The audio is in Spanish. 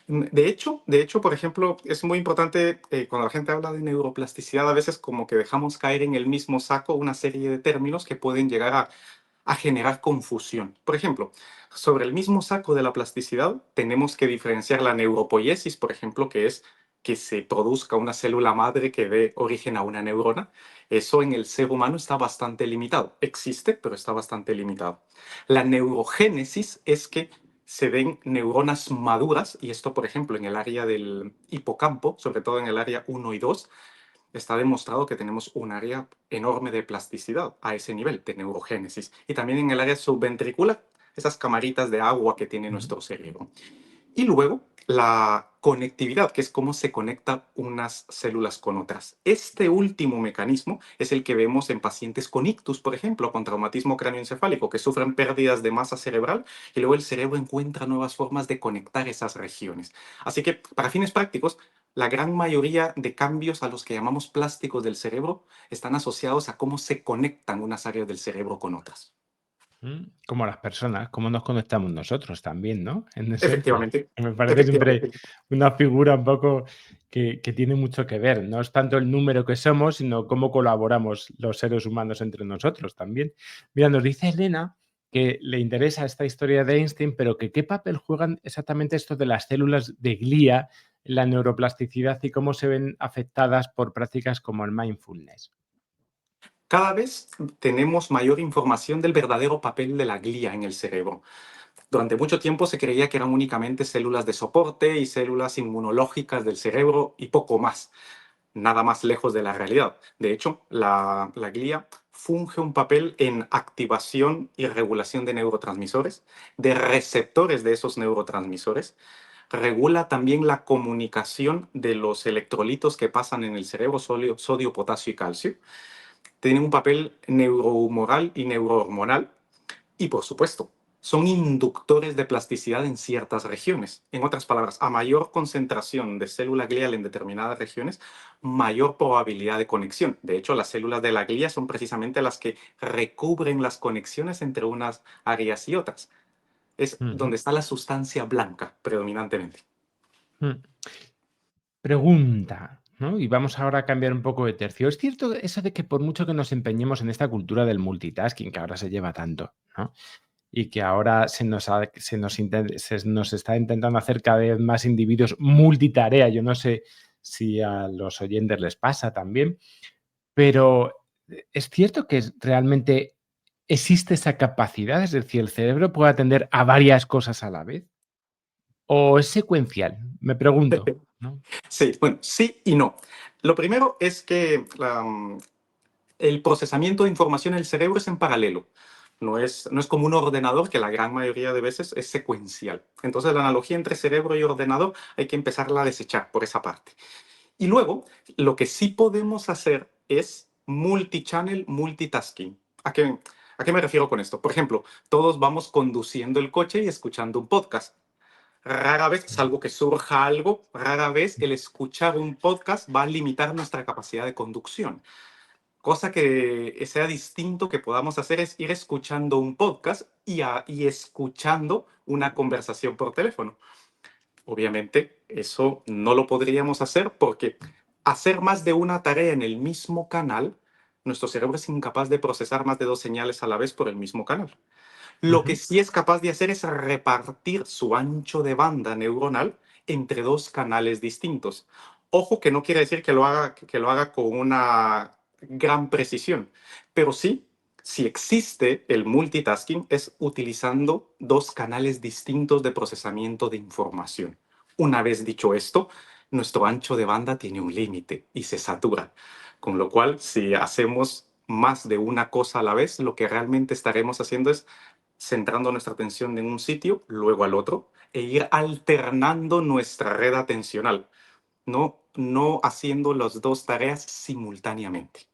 De hecho, por ejemplo, es muy importante cuando la gente habla de neuroplasticidad, a veces como que dejamos caer en el mismo saco una serie de términos que pueden llegar a generar confusión. Por ejemplo, sobre el mismo saco de la plasticidad, tenemos que diferenciar la neuropoiesis, por ejemplo, que es que se produzca una célula madre que dé origen a una neurona. Eso en el ser humano está bastante limitado. Existe, pero está bastante limitado. La neurogénesis es que se den neuronas maduras, y esto, por ejemplo, en el área del hipocampo, sobre todo en el área uno y 2 está demostrado que tenemos un área enorme de plasticidad a ese nivel de neurogénesis. Y también en el área subventricular, esas camaritas de agua que tiene Ujú. nuestro cerebro. Y luego la conectividad, que es cómo se conectan unas células con otras. Este último mecanismo es el que vemos en pacientes con ictus, por ejemplo, con traumatismo cráneoencefálico, que sufren pérdidas de masa cerebral y luego el cerebro encuentra nuevas formas de conectar esas regiones. Así que, para fines prácticos, la gran mayoría de cambios a los que llamamos plásticos del cerebro están asociados a cómo se conectan unas áreas del cerebro con otras. Como las personas, cómo nos conectamos nosotros también, ¿no? En esencia. Efectivamente, Me parece siempre efectivamente. una figura un poco que tiene mucho que ver. No es tanto el número que somos, sino cómo colaboramos los seres humanos entre nosotros también. Mira, nos dice Elena que le interesa esta historia de Einstein, pero que qué papel juegan exactamente esto de las células de glía en la neuroplasticidad y cómo se ven afectadas por prácticas como el mindfulness. Cada vez tenemos mayor información del verdadero papel de la glía en el cerebro. Durante mucho tiempo se creía que eran únicamente células de soporte y células inmunológicas del cerebro y poco más, nada más lejos de la realidad. De hecho, la glía funge un papel en activación y regulación de neurotransmisores, de receptores de esos neurotransmisores. Regula también la comunicación de los electrolitos que pasan en el cerebro, sodio, potasio y calcio. Tienen un papel neurohumoral y neurohormonal y, por supuesto, son inductores de plasticidad en ciertas regiones. En otras palabras, a mayor concentración de célula glial en determinadas regiones, mayor probabilidad de conexión. De hecho, las células de la glía son precisamente las que recubren las conexiones entre unas áreas y otras. Es Ujú. donde está la sustancia blanca predominantemente. Mm. Pregunta, ¿no? Y vamos ahora a cambiar un poco de tercio. ¿Es cierto eso de que por mucho que nos empeñemos en esta cultura del multitasking, que ahora se lleva tanto, ¿no? Y que ahora se nos está intentando hacer cada vez más individuos multitarea? Yo no sé si a los oyentes les pasa también, pero ¿es cierto que realmente existe esa capacidad? Es decir, ¿el cerebro puede atender a varias cosas a la vez? ¿O es secuencial? Me pregunto, ¿no? Sí, bueno, sí y no. Lo primero es que el procesamiento de información en el cerebro es en paralelo. No es como un ordenador que la gran mayoría de veces es secuencial. Entonces la analogía entre cerebro y ordenador hay que empezarla a desechar por esa parte. Y luego, lo que sí podemos hacer es multichannel multitasking. ¿A qué me refiero con esto? Por ejemplo, todos vamos conduciendo el coche y escuchando un podcast. Rara vez, salvo que surja algo, rara vez el escuchar un podcast va a limitar nuestra capacidad de conducción. Cosa que sea distinto que podamos hacer es ir escuchando un podcast y escuchando una conversación por teléfono. Obviamente, eso no lo podríamos hacer porque hacer más de una tarea en el mismo canal, nuestro cerebro es incapaz de procesar más de dos señales a la vez por el mismo canal. Lo que Ujú. sí es capaz de hacer es repartir su ancho de banda neuronal entre dos canales distintos. Ojo que no quiere decir que lo haga con una gran precisión, pero sí, si existe el multitasking, es utilizando dos canales distintos de procesamiento de información. Una vez dicho esto, nuestro ancho de banda tiene un límite y se satura, con lo cual si hacemos más de una cosa a la vez, lo que realmente estaremos haciendo es centrando nuestra atención en un sitio, luego al otro, e ir alternando nuestra red atencional, no haciendo las dos tareas simultáneamente.